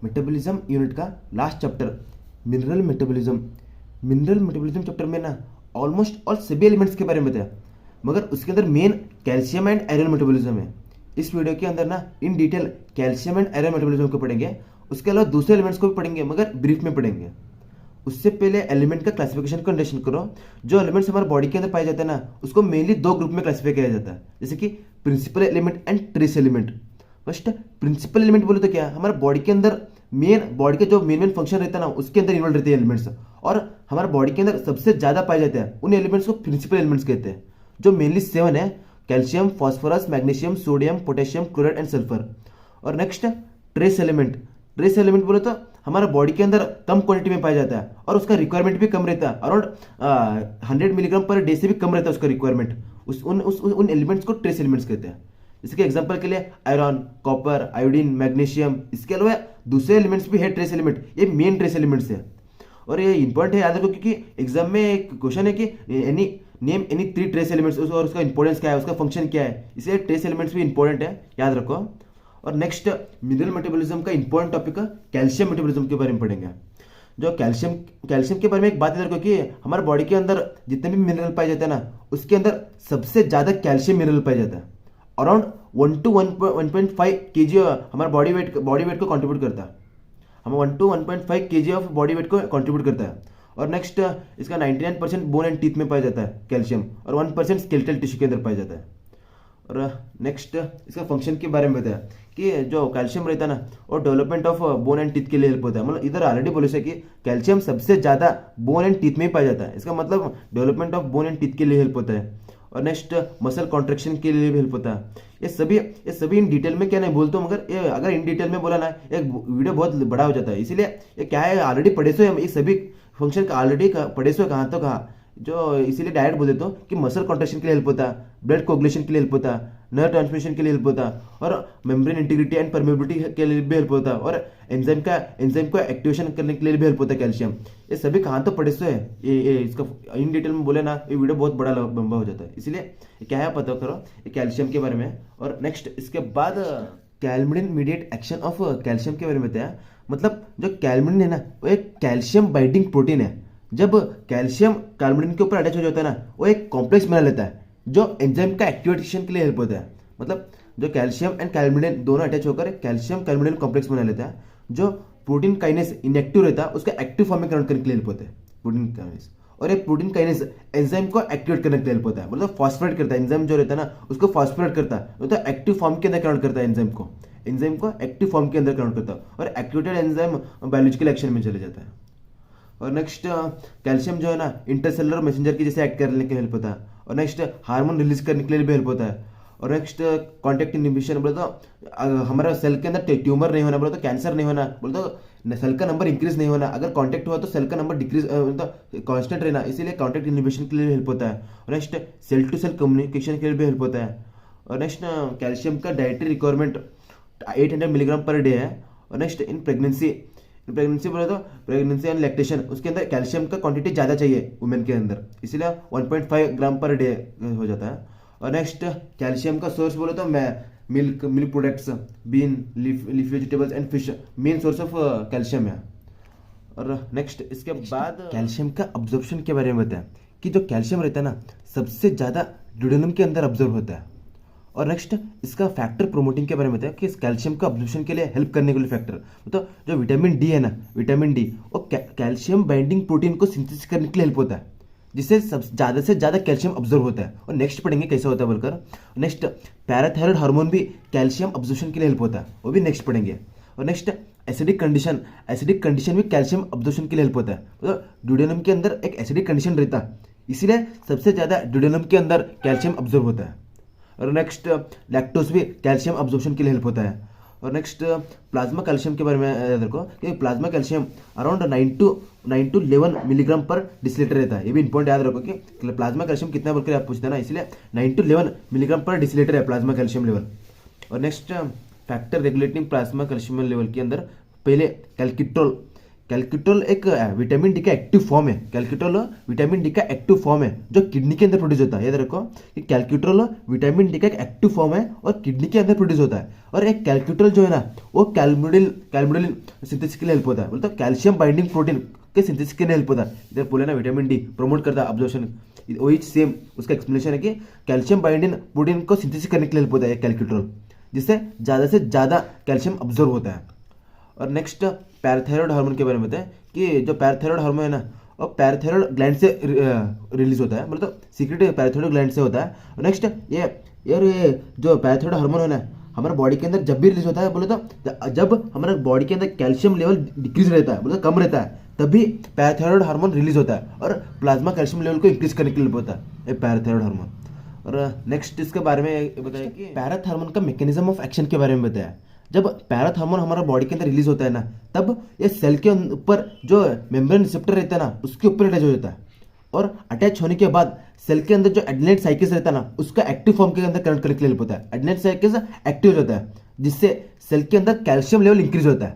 Metabolism unit का last chapter mineral metabolism. Mineral metabolism chapter में ना ऑलमोस्ट ऑल सभी एलिमेंट्स के बारे में बताया, मगर उसके अंदर main calcium and iron metabolism है। इस वीडियो के अंदर ना in detail calcium and iron metabolism को पढ़ेंगे, उसके अलावा दूसरे एलिमेंट्स को भी पढ़ेंगे मगर ब्रीफ में पढ़ेंगे। उससे पहले एलिमेंट का क्लासिफिकेशन को अंडरस्टैंड करो। जो एलिमेंट्स हमारे बॉडी के अंदर पाए जाते हैं ना, उसको मेनली दो ग्रुप में क्लासिफाई किया जाता है, जैसे कि principal element and trace element. First principal element बोले तो क्या, हमारे बॉडी के अंदर बॉडी का जो मेन फंक्शन रहता है ना, उसके अंदर इन्वॉल्व रहते हैं एलिमेंट्स, और हमारे बॉडी के अंदर सबसे ज्यादा पाए जाते हैं उन एलिमेंट्स को प्रिंसिपल एलिमेंट्स कहते हैं, जो मेनली 7 है। Calcium, phosphorus, magnesium, sodium, potassium, chloride and sulphur. और next trace element. Trace element बोले तो हमारा बॉडी के अंदर कम क्वांटिटी में पाया जाता है और उसका रिक्वायरमेंट भी कम रहता है, अराउंड 100 मिलीग्राम पर डे से भी कम रहता है उसका रिक्वायरमेंट। उन एलिमेंट्स को ट्रेस एलिमेंट्स कहते हैं। जैसे कि एग्जांपल के लिए आयरन, कॉपर, आयोडीन, मैग्नीशियम। इसके अलावा दूसरे एलिमेंट्स भी है ट्रेस एलिमेंट, ये मेन ट्रेस एलिमेंट्स है। और ये इंपॉर्टेंट है, याद रखो, क्योंकि एग्जाम में एक क्वेश्चन है कि any name any 3 trace elements, और उसका इंपॉर्टेंस क्या है, उसका फंक्शन क्या है, इसलिए ट्रेस एलिमेंट्स भी इंपॉर्टेंट है, याद रखो। और नेक्स्ट मिनरल मेटाबॉलिज्म का इंपॉर्टेंट टॉपिक है कैल्शियम मेटाबॉलिज्म के बारे में पढ़ेंगे। जो कैल्शियम के बारे में एक बात याद रखो कि हमारे बॉडी के अंदर जितने भी मिनरल पाए जाते हैं ना, उसके अंदर सबसे ज्यादा कैल्शियम मिनरल पाया जाता है। अराउंड 1 to 1.5 kg हमारे बॉडी वेट को कंट्रीब्यूट करता है। हम 1 to 1.5 kg of body weight को कंट्रीब्यूट करता है। और नेक्स्ट इसका 99% बोन एंड टीथ में पाया जाता है कैल्शियम, और 1% स्केलेटल टिश्यू के अंदर पाया जाता है। और नेक्स्ट इसका फंक्शन के बारे में बताया कि जो कैल्शियम रहता है ना, वो development of bone and teeth के लिए हेल्प होता है। मतलब इधर ऑलरेडी बोले से कि कैल्शियम सबसे ज्यादा बोन एंड टीथ में ही पाया जाता है, इसका मतलब development of bone and teeth के लिए हेल्प होता है। और नेक्स्ट मसल कॉन्ट्रेक्शन के लिए भी हेल्प होता है। ये सभी इन डिटेल में क्या नहीं बोलता हूँ, मगर ये अगर इन डिटेल में बोला ना, एक वीडियो बहुत बड़ा हो जाता है, इसीलिए ये क्या है, ऑलरेडी पढ़े सो हम ये सभी फंक्शन का ऑलरेडी पढ़े सो कहाँ तो कहाँ, जो इसीलिए डायरेक्ट बोल देता हूँ कि मसल कॉन्ट्रेक्शन के लिए हेल्प होता है, ब्लड कोगुलेशन के लिए हेल्प होता है, नर्व ट्रांसमिशन के लिए हेल्प होता है, और मेम्ब्रेन इंटीग्रिटी एंड परमेबिलिटी के लिए भी हेल्प होता है, और एंजाइम को एक्टिवेशन करने के लिए भी हेल्प होता है कैल्शियम। ये सभी कहाँ तो पढ़े सो है, ये इसका इन डिटेल में बोले ना, ये वीडियो बहुत बड़ा लंबा हो जाता है, इसलिए क्या है पता करो ये कैल्शियम के बारे में। और नेक्स्ट इसके बाद कैल्मिडिन मीडिएट एक्शन ऑफ कैल्शियम के बारे में बताया। मतलब जो कैल्मिडिन है ना, वो एक कैल्शियम बाइंडिंग प्रोटीन है। जब कैल्शियम कैल्मिडिन के ऊपर अटैच हो जाता है ना, वो एक कॉम्प्लेक्स बना लेता है जो एंजाइम का एक्टिवेशन के लिए हेल्प होता है। मतलब जो कैल्शियम एंड कैल्मिडिन दोनों अटैच होकर कैल्शियम कैल्मिडिन कॉम्प्लेक्स बना लेता है, जो प्रोटीन काइनेस इनएक्टिव रहता है उसका एक्टिव फॉर्म में कन्वर्ट करने के लिए हेल्प होता है प्रोटीन काइनेस। और ये प्रोटीन काइनेस एंजाइम को एक्टिवेट करने के लिए हेल्प होता है, मतलब फॉस्फोरेट करता है, एंजाइम जो रहता है ना उसको फॉस्फोरेट करता है, मतलब एक्टिव फॉर्म के अंदर कन्वर्ट करता है एंजाइम को एक्टिव फॉर्म के अंदर कन्वर्ट करता है, और एक्टिवेटेड एंजाइम बायोलॉजिकल एक्शन में चले जाता है। और नेक्स्ट कैल्शियम जो है ना, इंटरसेलुलर मैसेंजर की जैसे एक्ट करने के लिए हेल्प होता है। और नेक्स्ट हार्मोन रिलीज करने के लिए भी हेल्प होता है। और नेक्स्ट कॉन्टैक्ट इनहिबिशन बोले तो हमारा सेल के अंदर ट्यूमर नहीं होना, बोले तो कैंसर नहीं होना, बोले तो सेल का नंबर इंक्रीज नहीं होना, अगर कॉन्टैक्ट हुआ तो सेल का नंबर डिक्रीज मतलब कांस्टेंट रहना, इसीलिए कॉन्टैक्ट इनहिबिशन के लिए हेल्प होता है। और next cell to cell communication के लिए भी हेल्प होता है। और नेक्स्ट कैल्शियम का dietary requirement 800 milligram per day है। और नेक्स्ट इन प्रेगनेंसी बोले तो प्रेगनेंसी एंड लैक्टेशन, उसके अंदर कैल्शियम का क्वांटिटी ज़्यादा चाहिए वुमेन के अंदर, इसीलिए 1.5 ग्राम पर डे हो जाता है। और नेक्स्ट कैल्शियम का सोर्स बोले तो milk products, bean, leaf vegetables and fish main source of calcium है। और नेक्स्ट इसके बाद कैल्शियम का अब्जॉर्प्शन के बारे में बताया कि जो कैल्शियम रहता है ना, सबसे ज़्यादा ड्यूडेनम के अंदर ऑब्जर्व होता है। और नेक्स्ट इसका फैक्टर प्रोमोटिंग के बारे में बताया कि इस कैल्शियम का अब्जॉर्प्शन के लिए हेल्प करने के लिए फैक्टर, मतलब जो विटामिन डी है ना, विटामिन डी वो कैल्शियम बाइंडिंग प्रोटीन को सिंथेसिस करने के लिए हेल्प होता है, जिससे सब ज़्यादा से ज़्यादा कैल्शियम ऑब्जर्व होता है। और नेक्स्ट पढ़ेंगे कैसा होता है बोलकर। नेक्स्ट पैराथायरॉइड हार्मोन भी कैल्शियम ऑब्जर्प्शन के लिए हेल्प होता है, वो भी नेक्स्ट पढ़ेंगे। और नेक्स्ट एसिडिक कंडीशन भी कैल्शियम ऑब्जर्प्शन के लिए हेल्प होता है, मतलब ड्यूडेनम के अंदर एक एसिडिक कंडीशन रहता है, इसीलिए सबसे ज़्यादा ड्यूडेनम के अंदर कैल्शियम ऑब्जर्व होता है। और नेक्स्ट लैक्टोज भी कैल्शियम ऑब्जॉर्प्शन के लिए हेल्प होता है। और नेक्स्ट प्लाज्मा कैल्शियम के बारे में याद रखो कि plasma calcium around 9 to 11 milligram पर डिसिलीटर रहता है, ये भी इंपॉर्टेंट याद रखो कि प्लाज्मा कैल्शियम कितना बोलकर आप पूछते हैं ना, इसलिए 9 to 11 मिलीग्राम पर डिसिलीटर है प्लाज्मा कैल्शियम लेवल। और next factor regulating plasma calcium level के अंदर पहले कैल्क्यूटोल एक विटामिन डी का एक्टिव फॉर्म है। कैल्क्यूटोल विटामिन डी का एक्टिव फॉर्म है जो किडनी के अंदर प्रोड्यूस होता है। याद रखो कि कैल्क्यूटोल विटामिन डी का एक एक्टिव फॉर्म है और किडनी के अंदर प्रोड्यूस होता है। और एक कैल्क्यूटोल जो है ना वो कैल्मुडिन सिंथेसिस के लिए हेल्प होता है, बोलते कैल्शियम बाइंडिंग प्रोटीन के सिंथेसिस के लिए हेल्प होता है। इधर बोले ना विटामिन डी प्रमोट करता है अब्जॉर्प्शन, वही सेम उसका एक्सप्लेनेशन है कि कैल्शियम बाइंडिंग प्रोटीन को सिंथेसिस करने के लिए हेल्प होता है कैल्क्यूटोल, जिससे ज़्यादा से ज़्यादा कैल्शियम अब्जॉर्व होता है। और नेक्स्ट पैराथायरॉयड हार्मोन के बारे में बताएं कि जो पैराथायरॉयड हार्मोन है ना वो पैराथायरॉयड ग्लैंड से रिलीज होता है, मतलब सीक्रेट पैराथायरॉयड ग्लैंड से होता है। और नेक्स्ट ये जो पैराथायरॉयड हार्मोन है ना हमारे बॉडी के अंदर जब भी रिलीज होता है बोले तो जब हमारे बॉडी के अंदर कैल्शियम लेवल डिक्रीज रहता है, बोले कम रहता है, तभी पैराथायरॉयड हार्मोन रिलीज होता है और प्लाज्मा कैल्शियम लेवल को इंक्रीज करने के लिए होता है ये पैराथायरॉयड हार्मोन। और नेक्स्ट इसके बारे में बताया कि पैराथ हार्मोन का मैकेनिज्म ऑफ एक्शन के बारे में बताया। जब पैराथ हार्मोन हमारा बॉडी के अंदर रिलीज होता है ना तब ये सेल के ऊपर जो मेम्ब्रेन रिसेप्टर रहता है ना उसके ऊपर अटैच हो जाता है और अटैच होने के बाद सेल के अंदर जो एडेनाइड साइकिस रहता है ना उसका एक्टिव फॉर्म के अंदर कनेक्ट करने के लिए हेल्प होता है। एडेनाइड साइकिस एक्टिव हो जाता है जिससे सेल के अंदर कैल्शियम लेवल इंक्रीज होता है।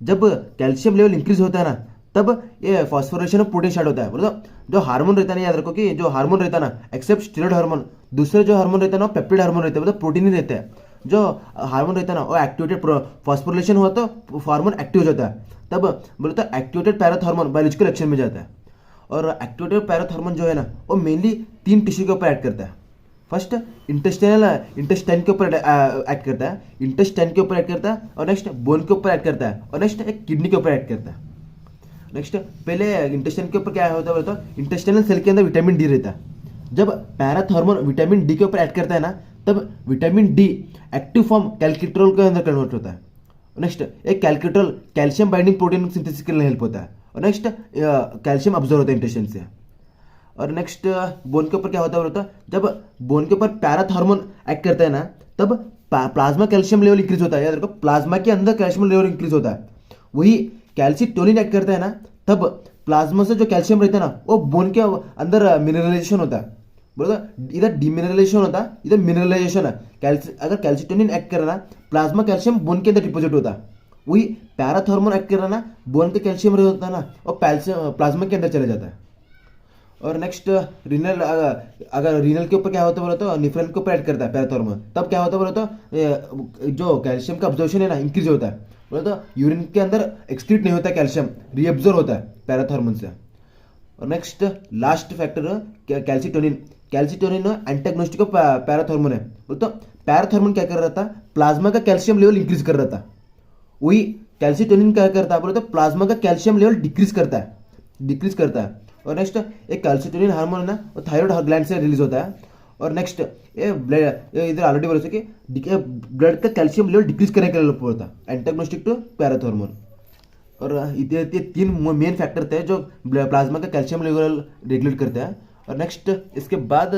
जब कैल्शियम लेवल इंक्रीज होता है ना तब ये फॉस्फोरेशन ऑफ प्रोटीन स्टार्ट होता है। मतलब जो हार्मोन रहता है ना, याद रखो कि जो हार्मोन रहता है ना एक्सेप्ट स्टेरॉइड हार्मोन, दूसरे जो हार्मोन रहता है ना पेप्टिड हार्मोन रहता है, मतलब प्रोटीन ही रहता है। जो हार्मोन रहता है ना वो एक्टिवेटेड फॉस्फोरिलेशन हुआ तो हार्मोन एक्टिव हो जाता है, तब बोलते हैं एक्टिवेटेड पैराथ हार्मोन बायोलॉजिकल एक्शन में जाता है। और एक्टिवेटेड पैराथ हार्मोन जो है ना वो मेनली 3 टिश्यू के ऊपर एक्ट करता है। फर्स्ट इंटेस्टाइन के ऊपर एक्ट करता है, इंटेस्टाइन के ऊपर एक्ट करता है, और नेक्स्ट बोन के ऊपर एक्ट करता है, और नेक्स्ट एक किडनी के ऊपर एक्ट करता है। नेक्स्ट पहले इंटेस्टाइन के ऊपर क्या होता है तो इंटेस्टाइनल सेल के अंदर विटामिन डी रहता है। जब पैराथ हार्मोन विटामिन डी के ऊपर एक्ट करता है ना तब विटामिन डी एक्टिव फॉर्म कैल्क्यूटोल के अंदर कन्वर्ट होता है। नेक्स्ट एक कैल्क्यूटोल कैल्शियम बाइंडिंग प्रोटीन सिंथेसिस के लिए हेल्प होता है, और नेक्स्ट कैल्शियम अब्जॉर्व होता है इंटेस्टाइन से। और नेक्स्ट बोन के ऊपर क्या होता है जब बोन के ऊपर पैराथ हार्मोन एक्ट करता है ना तब प्लाज्मा कैल्शियम लेवल इंक्रीज होता है। याद रखो प्लाज्मा के अंदर कैल्शियम लेवल इंक्रीज होता है। वही कैल्सिटोनिन एक्ट करता है ना तब प्लाज्मा से जो कैल्शियम रहता है ना वो बोन के अंदर मिनरलाइजेशन होता है। बोलो इधर डिमिनरलाइजेशन होता है, इधर मिनरलाइजेशन है। अगर कैल्सिटोनिन एक्ट कर रहा ना प्लाज्मा कैल्शियम बोन के अंदर डिपोजिट होता है। वही पैराथ हार्मोन एक्ट कर रहा ना बोन का कैल्शियम होता है ना और प्लाज्मा के अंदर चले जाता है। और नेक्स्ट रीनल, अगर रीनल के ऊपर क्या होता है बोला तो निफ्रॉन के ऊपर ऐड करता है पैराथ हार्मोन, तब क्या होता है बोला तो जो कैल्शियम का अब्जॉर्प्शन है ना इंक्रीज होता है। बोला तो यूरिन के अंदर एक्सक्रीट नहीं होता है कैल्शियम, रीअब्जॉर्ब होता है पैराथ हार्मोन से। और next last factor calcitonin. Calcitonin antagonistic of पैराथ hormone है। बोलते पैराथ हार्मोन क्या कर रहा था प्लाज्मा का कैल्शियम लेवल इंक्रीज कर रहा था। वही कैल्सिटोनिन क्या करता है बोले तो प्लाज्मा का कैल्शियम लेवल डिक्रीज करता है। और नेक्स्ट एक कैल्सिटोनिन हार्मोन है ना वो थायराइड ग्लैंड से रिलीज होता है। और नेक्स्ट ये इधर ऑलरेडी बोले कि ब्लड का कैल्शियम लेवल डिक्रीज करने के लिए होता है एंटागोनिस्टिक टू पैराथ हार्मोन। और ये 3 मेन फैक्टर थे जो प्लाज्मा का कैल्शियम लेवल रेगुलेट करते हैं। और नेक्स्ट इसके बाद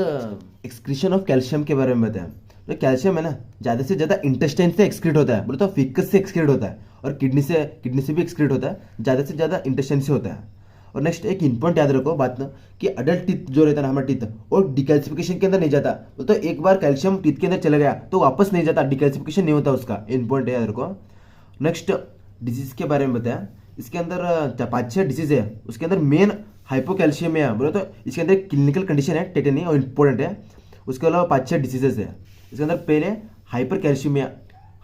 एक्सक्रीशन ऑफ कैल्शियम के बारे में बताया। तो कैल्शियम है ना ज़्यादा से ज़्यादा इंटेस्टाइन से एक्सक्रीट होता है, बोले तो फिकस से एक्सक्रीट होता है, और किडनी से भी एक्सक्रीट होता है, ज़्यादा से ज़्यादा इंटेस्टाइन से होता है। और नेक्स्ट एक इंपॉर्टेंट याद रखो बात ना कि अडल्ट टीथ जो रहता है ना हमारा टीथ वो डिकैल्सिफिकेशन के अंदर नहीं जाता। तो एक बार कैल्शियम टीथ के अंदर चला गया तो वापस नहीं जाता, डिकैल्सिफिकेशन नहीं होता उसका, इंपॉर्टेंट याद रखो। नेक्स्ट डिजीज के बारे में बताया। इसके अंदर 5-6 डिजीज है, उसके अंदर मेन हाइपोकैल्शियमिया बोले तो इसके अंदर क्लिनिकल कंडीशन है टेटनी और इंपॉर्टेंट है। उसके अलावा 5-6 डिजीजेस है। इसके अंदर पहले हाइपर कैल्शियमिया।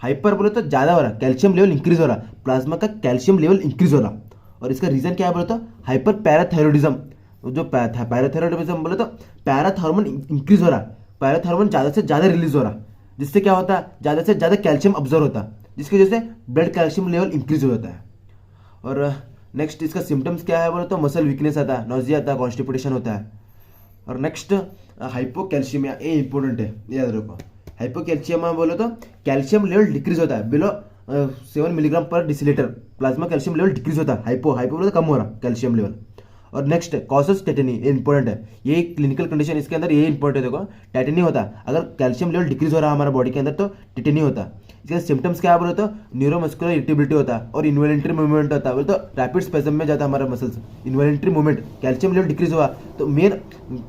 हाइपर बोले तो ज़्यादा हो रहा, कैल्शियम लेवल इंक्रीज हो रहा, प्लाज्मा का कैल्शियम लेवल इंक्रीज हो रहा। और इसका रीजन क्या है बोले तो हाइपर पैराथायरॉइडिज्म। जो पैराथायरॉइडिज्म बोले तो पैराथ हार्मोन इंक्रीज हो रहा, पैराथ हार्मोन ज़्यादा से ज़्यादा रिलीज हो रहा, जिससे क्या होता है ज़्यादा से ज़्यादा कैल्शियम अब्जॉर्व होता, जिसकी वजह से ब्लड कैल्शियम लेवल इंक्रीज हो जाता है। और नेक्स्ट इसका सिम्टम्स क्या है बोले तो मसल वीकनेस आता है, नॉजिया आता है, कॉन्स्टिपेशन होता है। और नेक्स्ट हाइपोकैल्शियमिया, ये इंपॉर्टेंट है याद रखो। हाइपोकैल्शियमिया बोले तो कैल्शियम लेवल डिक्रीज होता है बिलो 7 मिलीग्राम पर decilitre, plasma calcium level decrease होता है। हाइपो बोले तो कम हो रहा कैल्शियम लेवल। और नेक्स्ट कॉसेस टेटनी, ये इंपॉर्टेंट है, ये क्लिनिकल कंडीशन इसके अंदर ये इंपॉर्टेंट है। देखो टेटनी होता है अगर कैल्शियम लेवल डिक्रीज हो रहा है हमारे बॉडी के अंदर तो टेटनी होता है। इसके सिम्टम्स क्या बोले तो न्यूरोमस्कुलर इरिटेबिलिटी होता है और इन्वॉलंटरी मूवमेंट होता है, बोले तो रैपिड स्पेजम में जाता है हमारा muscles. Involuntary movement, calcium level decrease हुआ तो मेन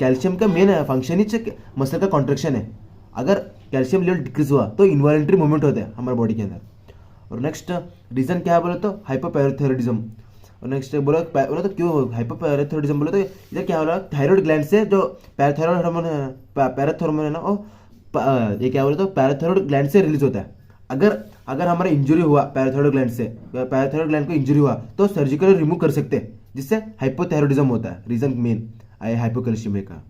कैल्शियम का मेन फंक्शन ही मसल का कॉन्ट्रेक्शन है। अगर कैल्शियम लेवल डिक्रीज हुआ तो इन्वॉलंटरी मूवमेंट होता है हमारे बॉडी के अंदर। और नेक्स्ट रीजन क्या है बोले तो हाइपोपैराथायरॉइडिज्म। और नेक्स्ट बोला बोला तो क्यों हाइपोपैराथायरॉयडिज्म, बोले तो इधर क्या हो रहा है, थायराइड ग्लैंड से जो पैराथायरॉयड हार्मोन है, पैराथायरॉयड है ना, वो ये क्या बोले तो पैराथायरॉयड ग्लैंड से रिलीज होता है। अगर अगर हमारा इंजरी हुआ पैराथायरॉयड ग्लैंड से, पैराथायरॉयड ग्लैंड को इंजरी हुआ तो सर्जिकली रिमूव कर सकते हैं, जिससे हाइपोथायरॉयडिज्म होता है, रीजन मेन हाइपोकैल्शियमिया का।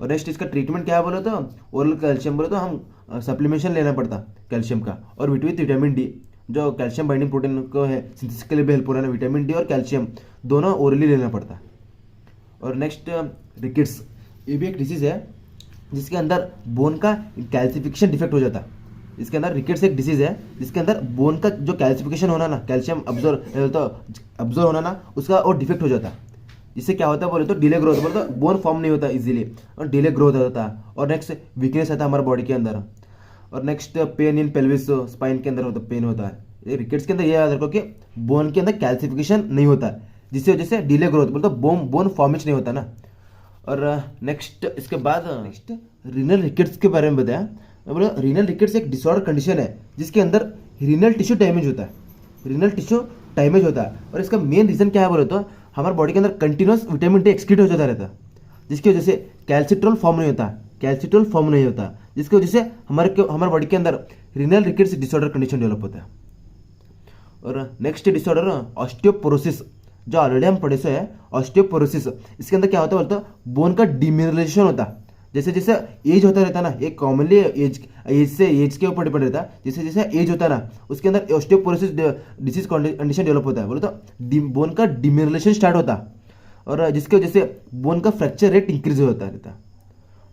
और नेक्स्ट इसका ट्रीटमेंट क्या है बोले तो ओरल कैल्शियम, बोले तो हम सप्लीमेंशन लेना पड़ता कैल्शियम का, और विटामिन डी जो कैल्शियम बाइंडिंग प्रोटीन को है सिंथेसिस के लिए भी हेल्प हो रहा है ना, विटामिन डी और कैल्शियम दोनों ओरली लेना पड़ता है। और नेक्स्ट रिकेट्स, ये भी एक डिसीज है जिसके अंदर बोन का कैल्सिफिकेशन डिफेक्ट हो जाता है। इसके अंदर रिकेट्स एक डिसीज है जिसके अंदर बोन का जो कैल्सिफिकेशन होना ना, कैल्शियम अब्जॉर्व होना ना, उसका और डिफेक्ट हो जाता है। इससे क्या होता है बोले तो डिले ग्रोथ, बोले तो बोन फॉर्म नहीं होता इजीली और डिले ग्रोथ होता है। और नेक्स्ट वीकनेस आता है हमारे बॉडी के अंदर। और next pain in pelvis, spine के अंदर होता पेन होता है। ये रिकेट्स के अंदर ये याद रखो कि बोन के अंदर कैल्सिफिकेशन नहीं होता है, जिससे वजह से डिले ग्रोथ, बोले तो बोन फॉर्मेशन नहीं होता ना। और नेक्स्ट इसके बाद नेक्स्ट रीनल रिकेट्स के बारे में बताया। बोले रीनल रिकेट्स एक डिसऑर्डर कंडीशन है जिसके अंदर रीनल टिश्यू डैमेज होता है, रीनल टिश्यू डैमेज होता है। और इसका मेन रीजन क्या है बोले तो हमारे बॉडी के अंदर कंटिन्यूस विटामिन डी एक्सक्रीट हो जाता रहता है, जिसकी वजह से कैल्सिट्रोल फॉर्म नहीं होता, जिसकी वजह से हमारे बॉडी के अंदर renal rickets disorder condition develop होता है। और नेक्स्ट डिसऑर्डर ऑस्टियोपोरोसिस, जो ऑलरेडी हम पढ़े से है ऑस्टियोपोरोसिस। इसके अंदर क्या होता है बोलते हैं बोन का डिमिनरलाइजेशन होता है। जैसे जैसे एज होता रहता है ना, एक कॉमनली एज के ऊपर डिपेंड रहता है। जैसे जैसे एज होता है ना, उसके अंदर ऑस्टियोपोरोसिस डिसीज कंडीशन डेवलप होता है, बोले तो बोन का डिमिनरलाइजेशन स्टार्ट होता है, और जिसकी वजह से बोन का फ्रैक्चर रेट इंक्रीज होता रहता है।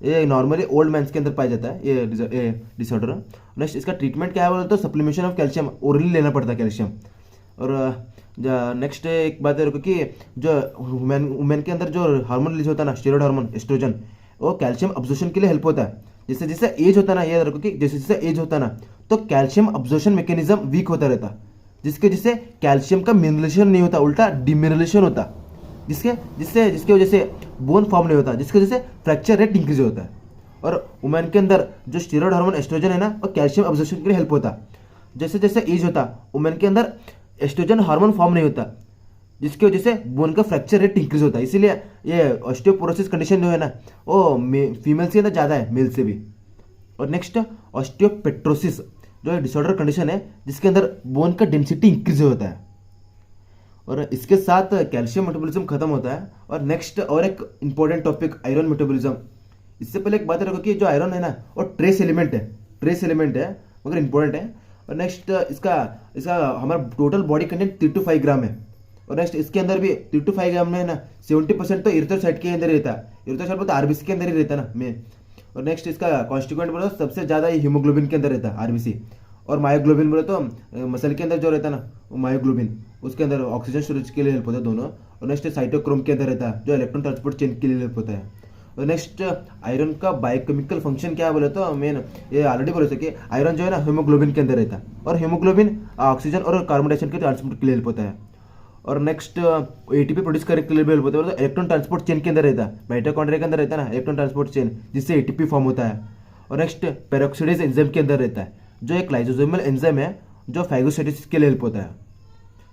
ये नॉर्मली ओल्ड मैंस के अंदर पाया जाता है ये डिसऑर्डर। नेक्स्ट इसका ट्रीटमेंट क्या है बोले तो सप्लीमेंशन ऑफ कैल्शियम, ओरली लेना पड़ता है कैल्शियम। और नेक्स्ट एक बात है कि जो वुमेन के अंदर जो हार्मोन रिलीज होता है ना, स्टेरॉइड हार्मोन एस्ट्रोजन, वो कैल्शियम अब्जॉर्प्शन के लिए हेल्प होता है। जैसे जैसे एज होता है ना, याद रखो कि जैसे जैसे एज होता है ना, तो कैल्शियम अब्जॉर्प्शन मैकेनिज्म वीक होता रहता, जिसके जिससे कैल्शियम का मिनरलेशन नहीं होता, उल्टा डिमिनरलेशन होता, जिसके वजह से बोन फॉर्म नहीं होता, जिसकी वजह से फ्रैक्चर रेट इंक्रीज होता है। और वुमेन के अंदर जो स्टेरॉइड हार्मोन एस्ट्रोजन है ना, वो कैल्शियम अब्जॉर्प्शन के लिए हेल्प होता। जैसे जैसे एज होता वुमेन के अंदर एस्ट्रोजन हार्मोन फॉर्म नहीं होता, जिसकी वजह से बोन का फ्रैक्चर रेट इंक्रीज होता है। इसीलिए ये ऑस्टियोपोरोसिस कंडीशन जो है ना, वो फीमेल्स के अंदर ज़्यादा है मेल से भी। और नेक्स्ट ऑस्टियोपेट्रोसिस, जो डिसऑर्डर कंडीशन है जिसके अंदर बोन का डेंसिटी इंक्रीज होता है, और इसके साथ कैल्शियम मेटाबॉलिज्म खत्म होता है। और नेक्स्ट और एक इंपॉर्टेंट टॉपिक आयरन मेटाबॉलिज्म। इससे पहले एक बात रखो कि जो आयरन है ना, वो ट्रेस एलिमेंट है मगर इंपॉर्टेंट है। और नेक्स्ट इसका हमारा टोटल बॉडी कंटेंट 3 to 5 ग्राम है। और नेक्स्ट इसके अंदर भी 3 to 5 ग्राम में है ना 70% तो इरिथ्रोसाइट के अंदर रहता है, इरिथ्रोसाइट बोलते आरबीसी के अंदर ही रहता है ना में। और नेक्स्ट इसका कॉन्स्टिट्यूएंट बोलो सबसे ज़्यादा हीमोग्लोबिन के अंदर रहता है आरबीसी, और मायोग्लोबिन बोले तो मसल के अंदर जो रहता है ना, वो मायोग्लोबिन, उसके अंदर ऑक्सीजन स्टोरेज के लिए हेल्प होता है दोनों। और नेक्स्ट साइटोक्रोम के अंदर रहता है जो इलेक्ट्रॉन ट्रांसपोर्ट चेन के लिए हेल्प होता है। और नेक्स्ट आयरन का बायोकेमिकल फंक्शन क्या बोले तो मेन ये ऑलरेडी बोले कि आयरन जो है ना हीमोग्लोबिन के अंदर रहता है, और हीमोग्लोबिन ऑक्सीजन और कार्बन डाइऑक्साइड के ट्रांसपोर्ट के लिए हेल्प होता है। और नेक्स्ट एटीपी प्रोड्यूस करने के लिए भी हेल्प होता है, तो इलेक्ट्रॉन ट्रांसपोर्ट चेन के अंदर रहता है, माइटोकॉन्ड्रिया के अंदर रहता है ना इलेक्ट्रॉन ट्रांसपोर्ट चेन, जिससे एटीपी फॉर्म होता है। और नेक्स्ट पेरोक्सिडेज एंजाइम के अंदर रहता है, जो एक लाइसोसोमल एंजाइम है जो फैगोसाइटोसिस के लिए हेल्प होता है।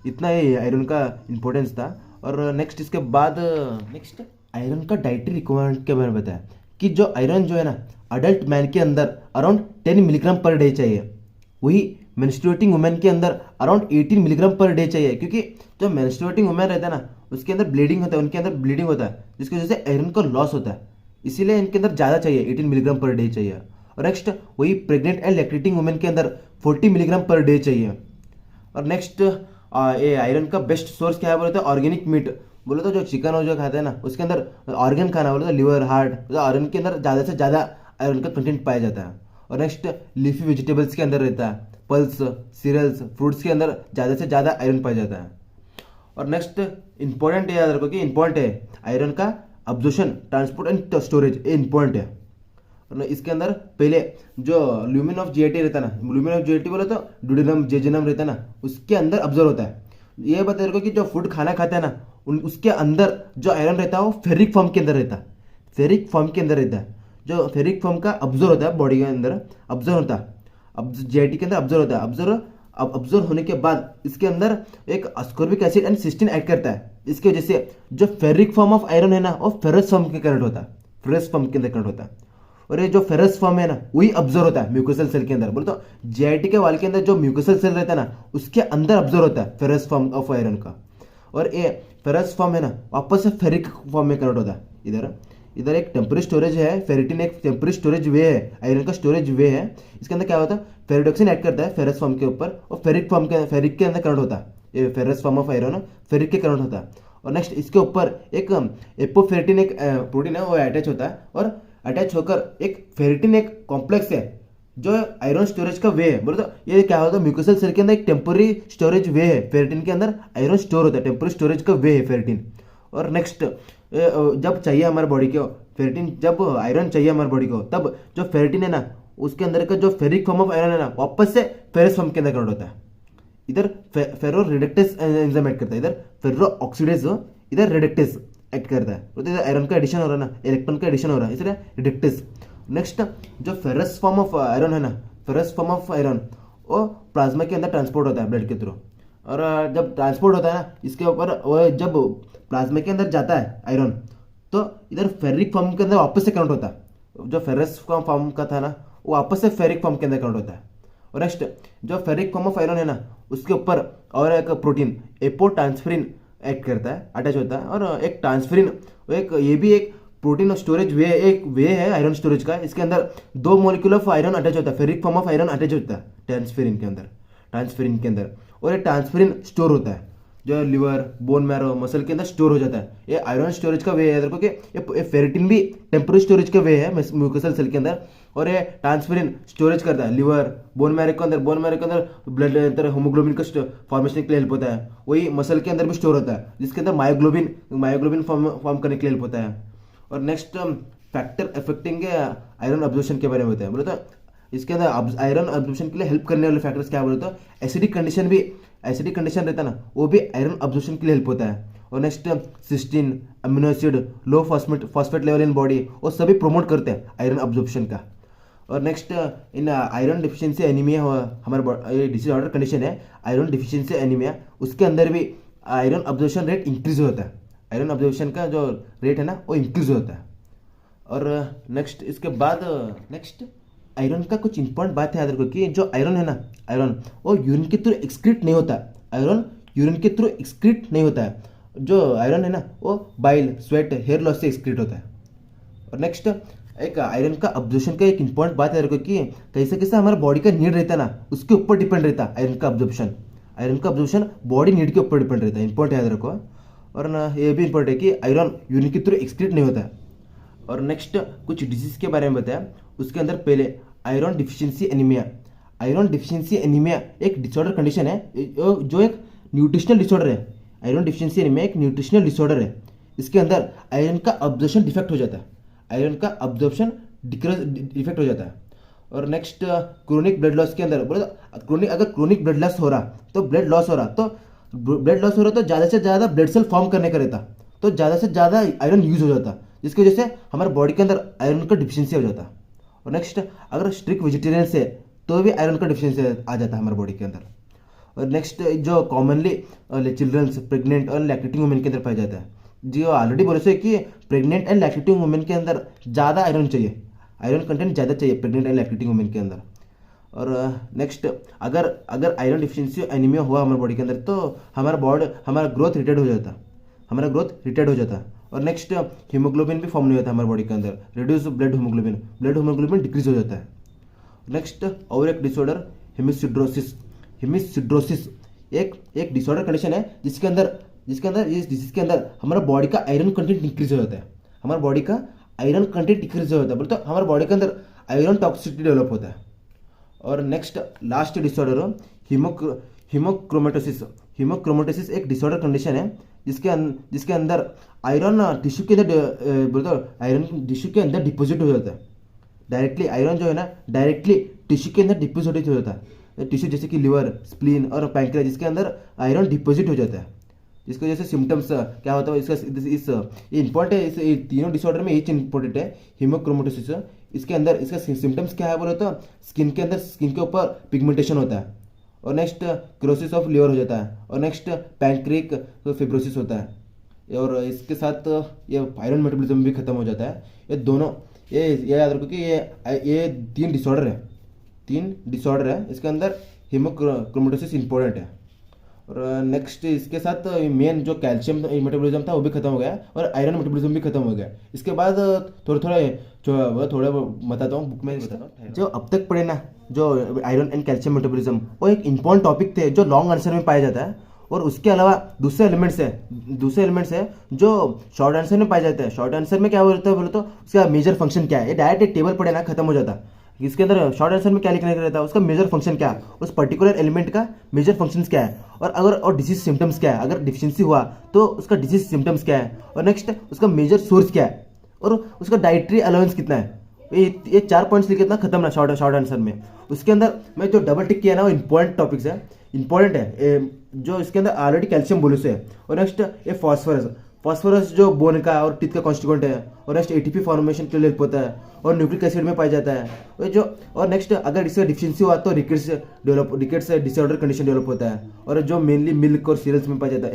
इतना ये आयरन का इंपॉर्टेंस था। और नेक्स्ट इसके बाद नेक्स्ट आयरन का डाइटरी रिक्वायरमेंट के बारे में बताया कि जो आयरन जो है ना अडल्ट मैन के अंदर अराउंड 10 मिलीग्राम पर डे चाहिए, वही मेंस्ट्रुएटिंग वुमेन के अंदर अराउंड 18 मिलीग्राम पर डे चाहिए। क्योंकि जो मेंस्ट्रुएटिंग वुमेन रहता है ना, उसके अंदर ब्लीडिंग होता है, उनके अंदर ब्लीडिंग होता है, जिसकी वजह से आयरन का लॉस होता है, इसीलिए इनके अंदर ज़्यादा चाहिए, 18 मिलीग्राम पर डे चाहिए। और नेक्स्ट वही प्रेग्नेंट एंड लैक्टेटिंग वुमेन के अंदर 40 मिलीग्राम पर डे चाहिए। और नेक्स्ट ये आयरन का बेस्ट सोर्स क्या है बोले तो ऑर्गेनिक मीट, बोले तो जो चिकन और जो खाते हैं ना उसके अंदर ऑर्गन खाना, बोले तो लिवर हार्ट, तो आयरन के अंदर ज़्यादा से ज़्यादा आयरन का कंटेंट पाया जाता है। और नेक्स्ट लीफी वेजिटेबल्स के अंदर रहता है, पल्स, सीरियल्स, फ्रूट्स के अंदर ज़्यादा से ज़्यादा आयरन पाया जाता है। और नेक्स्ट इंपॉर्टेंट याद रखो कि इंपॉर्टेंट है आयरन का अब्जॉर्प्शन, ट्रांसपोर्ट एंड स्टोरेज, ये इंपॉर्टेंट है। और इसके अंदर पहले जो ल्यूमिन ऑफ जीआईटी रहता है ना, ल्यूमिन ऑफ जीआईटी बोले तो ड्यूडेनम जेजुनम रहता है ना, उसके अंदर ऑब्जर्व होता है। ये बता रखो कि जो फूड खाना खाते हैं ना, उसके अंदर जो आयरन रहता है वो फेरिक फॉर्म के अंदर रहता है, फेरिक फॉर्म के अंदर रहता है। जो फेरिक फॉर्म का ऑब्जर्व होता है बॉडी के अंदर, ऑब्जर्व होता है, अब जीआईटी के अंदर ऑब्जर्व होता है, ऑब्जर्व अब अब्जॉर्ब होने के बाद इसके अंदर एक ascorbic acid and cysteine add करता है। इसकी वजह से जो फेरिक फॉर्म ऑफ आयरन है ना वो फेरस फॉर्म के कन्वर्ट होता है, फेरस फॉर्म के अंदर कन्वर्ट होता है। और ये जो फेरस फॉर्म है ना वही अब्जॉर्ब होता है म्यूकोसल सेल के अंदर। बोले तो जीआईटी के वाल के अंदर जो म्यूकोसल सेल रहता है ना उसके अंदर अब्जॉर्ब होता है फेरस फॉर्म ऑफ आयरन का। और ये फेरस फॉर्म है ना वापस से फेरिक फॉर्म में कन्वर्ट होता है। इधर एक टेम्पररी स्टोरेज है, फेरिटिन एक टेम्पररी स्टोरेज वे है, आयरन का स्टोरेज वे है। इसके अंदर क्या होता है, फेरिडोक्सिन ऐड करता है फेरस फॉर्म के ऊपर और फेरिक के अंदर कन्वर्ट होता है। ये ferrous form of iron ferric के कन्वर्ट होता है। और नेक्स्ट इसके ऊपर एक एपोफेरिटिन एक प्रोटीन है वो अटैच होता है और अटैच होकर एक फेरिटिन एक कॉम्प्लेक्स है जो आयरन स्टोरेज का वे है। बोले तो ये क्या होता है म्यूकोसल सेल के अंदर एक टेम्पररी स्टोरेज वे है, फेरिटिन के अंदर आयरन स्टोर होता है, टेम्पररी स्टोरेज का वे है फेरिटिन। और नेक्स्ट जब चाहिए हमारे बॉडी को फेरिटिन, जब आयरन चाहिए हमारे बॉडी को तब जो फेरिटिन है ना उसके अंदर का जो फेरिक फॉर्म ऑफ आयरन है ना वापस से फेरस फॉर्म के अंदर कन्वर्ट होता है। इधर फेरो रिडक्टेस एंजाइम ऐड करता है, इधर फेरो ऑक्सीडेज, इधर रिडक्टेस ऐड करता है। तो इधर आयरन का एडिशन हो रहा है ना, इलेक्ट्रॉन का एडिशन हो रहा है, इसलिए रिडक्टेस। नेक्स्ट जो फेरस फॉर्म ऑफ आयरन है ना, फेरस फॉर्म ऑफ आयरन वो प्लाज्मा के अंदर ट्रांसपोर्ट होता है ब्लड के थ्रू। और जब ट्रांसपोर्ट होता है ना इसके ऊपर वो जब प्लाज्मा के अंदर जाता है आयरन तो इधर फेरिक फॉर्म के अंदर वापस से कन्वर्ट होता है। जो फेरस फॉर्म का था ना वो वापस से फेरिक फॉर्म के अंदर कन्वर्ट होता है। और नेक्स्ट जो फेरिक फॉर्म ऑफ आयरन है ना उसके ऊपर और एक प्रोटीन एपोट्रांसफेरिन ऐड करता है, अटैच होता है। और एक ट्रांसफेरिन एक ये भी एक प्रोटीन स्टोरेज वे, एक वे है आयरन स्टोरेज का। इसके अंदर 2 मॉलिक्यूल ऑफ आयरन अटैच होता है, ferric form of iron attach होता है ट्रांसफेरिन के अंदर। और ये ट्रांसफेरिन स्टोर होता है जो लिवर, बोन मैरो, मसल के अंदर स्टोर हो जाता है। ये आयरन स्टोरेज का वे है देखो कि ये फेरिटिन भी टेम्पररी स्टोरेज का वे है म्यूकोसल सेल के अंदर। और ये ट्रांसफेरिन स्टोरेज करता है लिवर, बोन मैरो के अंदर ब्लड अंदर होमोग्लोबिन का फॉर्मेशन के लिए हेल्प होता है। वही मसल के अंदर भी स्टोर होता है जिसके अंदर मायोग्लोबिन फॉर्म करने के लिए हेल्प होता है। और next factor affecting iron absorption के बारे में होता है। बोले तो इसके अंदर आयरन अब्जॉर्प्शन के लिए हेल्प करने वाले फैक्टर्स क्या बोले तो एसिडिक कंडीशन रहता है ना वो भी आयरन अब्जॉर्प्शन के लिए हेल्प होता है। और next cysteine, amino acid, low phosphate level in body वो सभी प्रमोट करते हैं आयरन अब्जॉर्प्शन का। और next in iron deficiency anaemia हमारे डिसीज ऑर्डर कंडीशन है आयरन डिफिशियंसी एनीमिया, उसके अंदर भी आयरन अब्जॉर्प्शन रेट इंक्रीज होता है, आयरन अब्जॉर्प्शन का जो रेट है ना वो इंक्रीज होता है। और नेक्स्ट इसके बाद नेक्स्ट आयरन का कुछ इंपॉर्टेंट बात है याद रखो कि जो आयरन है ना आयरन वो यूरिन के थ्रू एक्सक्रीट नहीं होता है, आयरन यूरिन के थ्रू एक्सक्रीट नहीं होता है। जो आयरन है ना वो बाइल, स्वेट, हेयर लॉस से एक्सक्रीट होता है। और नेक्स्ट एक आयरन का अब्जॉर्प्शन का एक इंपॉर्टेंट बात है देखो कि कैसे कैसे हमारा बॉडी का नीड रहता है ना उसके ऊपर डिपेंड रहता है आयरन का अब्जॉर्प्शन बॉडी नीड के ऊपर डिपेंड रहता है, इंपॉर्टेंट याद रखो। और ना ये भी इंपॉर्टेंट है कि आयरन यूरिन के थ्रू एक्सक्रीट नहीं होता है। और नेक्स्ट कुछ डिजीज के बारे में बताया, उसके अंदर पहले आयरन डिफिशियंसी एनीमिया एक डिसऑर्डर कंडीशन है जो एक न्यूट्रिशनल डिसऑर्डर है। आयरन डिफिशियंसी एनीमिया एक न्यूट्रिशनल डिसऑर्डर है। इसके अंदर आयरन का अब्जॉर्प्शन डिफेक्ट हो जाता है, डिफेक्ट हो जाता है। और नेक्स्ट क्रोनिक ब्लड लॉस के अंदर बोले तो अगर क्रोनिक ब्लड लॉस हो रहा तो ज़्यादा से ज़्यादा ब्लड सेल फॉर्म करने का रहता, तो ज़्यादा से ज़्यादा आयरन यूज हो जाता जिसकी वजह से हमारे बॉडी के अंदर आयरन का डिफिशियंसी हो जाता। और नेक्स्ट अगर स्ट्रिक्ट वेजिटेरियन से तो भी आयरन का डिफिशियंसी आ जाता है हमारे बॉडी के अंदर। और नेक्स्ट जो कॉमनली चिल्ड्रंस, प्रेग्नेंट और लैक्टेटिंग वुमेन के अंदर पाया जाता है। जो ऑलरेडी बोले से कि प्रेग्नेंट एंड लैक्टेटिंग वुमेन के अंदर ज़्यादा आयरन चाहिए, आयरन कंटेंट ज़्यादा चाहिए प्रेग्नेंट एंड लैक्टेटिंग वुमेन के अंदर। और नेक्स्ट अगर आयरन डिफिशियंसी एनीमिया हुआ हमारे बॉडी के अंदर तो हमारा ग्रोथ रिटार्ड हो जाता है। और नेक्स्ट हीमोग्लोबिन भी फॉर्म नहीं होता हमारे बॉडी के अंदर, रिड्यूस ब्लड हीमोग्लोबिन डिक्रीज हो जाता है। नेक्स्ट और एक डिसऑर्डर हेमिसिड्रोसिस एक डिसऑर्डर कंडीशन है जिसके अंदर इस डिजीज के अंदर हमारा बॉडी का आयरन कंटेंट इंक्रीज हो जाता है, बोलते तो हमारे बॉडी के अंदर आयरन टॉक्सिसिटी डेवलप होता है। और नेक्स्ट लास्ट डिसऑर्डर हीमोक्रोमेटोसिस एक डिसऑर्डर कंडीशन है जिसके अंदर आयरन टिश्यू के अंदर डिपॉजिट हो जाता है डायरेक्टली। आयरन जो है ना डायरेक्टली टिश्यू के अंदर डिपॉजिट हो जाता है, टिश्यू जैसे कि लिवर, स्प्लीन और पैंक्रियास जिसके अंदर आयरन डिपॉजिट हो जाता है, जिसकी वजह से सिम्टम्स क्या होता है ये इंपॉर्टेंट है। इस तीनों डिसऑर्डर में ये इंपॉर्टेंट है हीमोक्रोमेटोसिस। इसके अंदर इसका सिम्टम्स क्या है बोले तो स्किन के ऊपर पिगमेंटेशन होता है और नेक्स्ट क्रोसिस ऑफ लीवर हो जाता है, और नेक्स्ट पैंक्रिक फिब्रोसिस होता है, और इसके साथ ये आयरन मेटाबॉलिज्म भी खत्म हो जाता है। ये दोनों ये याद रखो कि ये तीन डिसऑर्डर है, इसके अंदर हीमोक्रोमेटोसिस इंपॉर्टेंट है। और नेक्स्ट इसके साथ मेन जो कैल्शियम मेटाबॉलिज्म था वो भी खत्म हो गया, और आयरन मेटाबॉलिज्म भी खत्म हो गया। इसके बाद थोड़ा बताता हूँ, बुक में बताता हूँ। जो अब तक पढ़े ना, जो आयरन एंड कैल्शियम मेटाबॉलिज्म, वो एक इंपॉर्टेंट टॉपिक थे जो लॉन्ग आंसर में पाया जाता है, और उसके अलावा दूसरे एलिमेंट्स है जो शॉर्ट आंसर में पाए जाते हैं। शॉर्ट आंसर में क्या बोलते हैं बोले तो उसका मेजर फंक्शन क्या है, ये डायरेक्ट एक टेबल पढ़े ना खत्म हो जाता। इसके अंदर शॉर्ट आंसर में क्या लिखने का रहता है, उसका मेजर फंक्शन क्या है, उस पर्टिकुलर एलिमेंट का मेजर फंक्शंस क्या है, और डिजीज सिम्टम्स क्या है, अगर डिफिशियंसी हुआ तो उसका डिजीज सिम्टम्स क्या है, और नेक्स्ट उसका मेजर सोर्स क्या है, और उसका डाइटरी अलाउंस कितना है। ये 4 पॉइंट्स लिखे ना खत्म ना शॉर्ट आंसर में। उसके अंदर मैं जो डबल टिक किया ना वो इंपॉर्टेंट टॉपिक्स है, इंपॉर्टेंट है, जो इसके अंदर ऑलरेडी कैल्शियम बोलूस है, और नेक्स्ट ये फास्फोरस जो बोन का और टीथ का कॉन्स्टिट्यूएंट है, और नेक्स्ट एटीपी फॉर्मेशन के लिए हेल्प होता है, और न्यूक्लिक एसिड में पाया जाता है। और नेक्स्ट अगर इसका डिफिशियंसी हुआ तो रिकेट्स डिसऑर्डर कंडीशन डेवलप होता है, और जो मेनली मिल्क और सीरियल्स में पाया जाता है।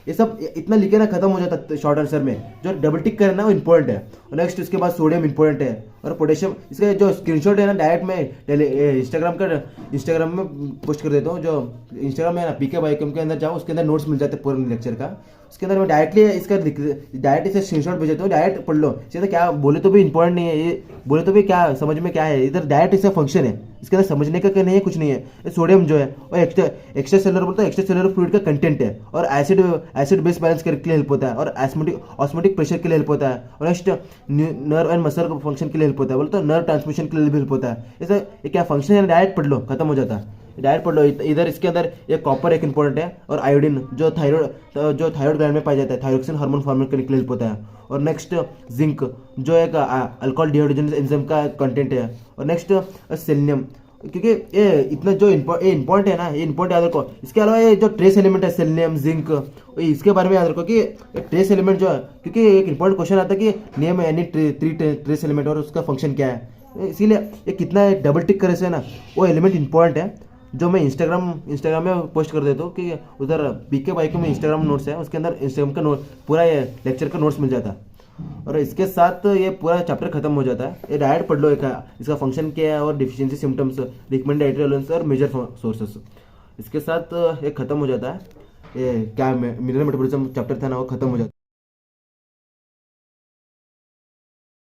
ये सब इतना लिखे ना खत्म हो जाता है शॉर्ट आंसर में। जो डबल टिक करना वो इंपॉर्टेंट है, और नेक्स्ट उसके बाद सोडियम इंपॉर्टेंट है, और पोटेशियम। इसका जो स्क्रीनशॉट है ना डायरेक्ट मैं इंस्टाग्राम में पोस्ट कर देता हूँ। जो इंस्टाग्राम में ना पीके बाइकम के अंदर जाओ, उसके अंदर नोट्स मिल जाते हैं पूरे लेक्चर का। उसके अंदर मैं डायरेक्ट इसे स्क्रीनशॉट भेज देता हूँ, डायरेक्ट पढ़ लो। सीधा क्या बोले तो भी इंपॉर्टेंट नहीं है, ये बोले तो भी क्या समझ में क्या है, इधर डायरेक्ट इसका फंक्शन है, इसके अंदर समझने का नहीं है, कुछ नहीं है। सोडियम जो है और एक्स्ट्रा सेलुलर बोलते हैं, एक्स्ट्रा सेलुलर फ्लूइड का कंटेंट है, और एसिड बेस बैलेंस करने के लिए हेल्प होता है, और ऑस्मोटिक प्रेशर के लिए हेल्प होता है, और next nerve and muscle function के लिए हेल्प होता है, बोलते नर्व ट्रांसमिशन के लिए भी हेल्प होता है। ऐसा ये क्या फंक्शन है, डायरेक्ट पढ़ लो खत्म हो जाता है, डायरेक्ट पढ़ लो। इधर इसके अंदर ये कॉपर एक इंपॉर्टेंट है, और आयोडीन जो थायराइड ग्लैंड में पाया जाता है, थायरोक्सिन हार्मोन फॉर्मेट करने के लिए हेल्प होता है, और नेक्स्ट जिंक जो एक अल्कोहल डिहाइड्रोजनेज एंजाइम का कंटेंट है, और नेक्स्ट सेलेनियम, क्योंकि ये इतना जो इंपॉर्टेंट है ना, ये इंपॉर्टेंट याद रखो। इसके अलावा ये जो ट्रेस एलिमेंट है सेलेनियम जिंक, इसके बारे में याद रखो कि ट्रेस एलिमेंट जो है, क्योंकि एक इंपॉर्टेंट क्वेश्चन आता है कि नेम एनी 3 ट्रेस एलिमेंट और उसका फंक्शन क्या है। इसीलिए ये कितना डबल टिक करे से ना वो एलिमेंट इंपॉर्टेंट है, जो मैं इंस्टाग्राम में पोस्ट कर देता हूँ कि उधर पीके बाइक में इंस्टाग्राम नोट्स है, उसके अंदर इंस्टाग्राम का पूरा ये लेक्चर का नोट्स मिल जाता है, और इसके साथ ये पूरा चैप्टर खत्म हो जाता है। ये डायरेक्ट पढ़ लो, इसका फंक्शन क्या है, और deficiency symptoms, recommended dietary allowance, और मेजर सोर्सेस। इसके साथ ये खत्म हो जाता है, ये क्या मिनरल मेटाबॉलिज्म चैप्टर था ना वो खत्म हो जाता है।